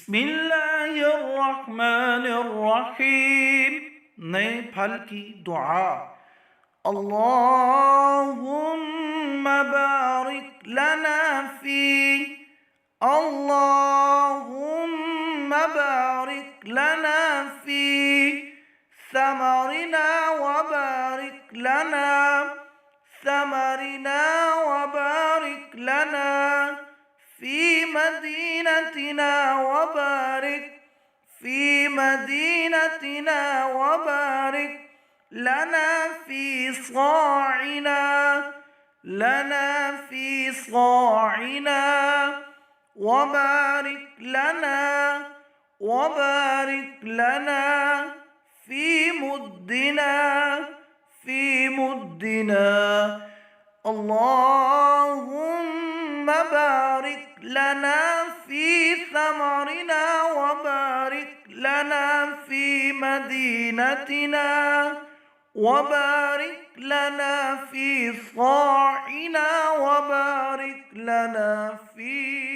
بسم الله الرحمن الرحيم ในพันธีดุอา اللهم بارك لنا فيه اللهم بارك لنا فيه ثمرنا وبارك لنا ثمرنا وبارك لنا في مدينتنا وبارك في مدينتنا وبارك لنا في صاعنا وبارك لنا في مدنا اللهم بارك لنا في ثمرنا وبارك لنا في مدينتنا وبارك لنا في صاعنا وبارك لنا في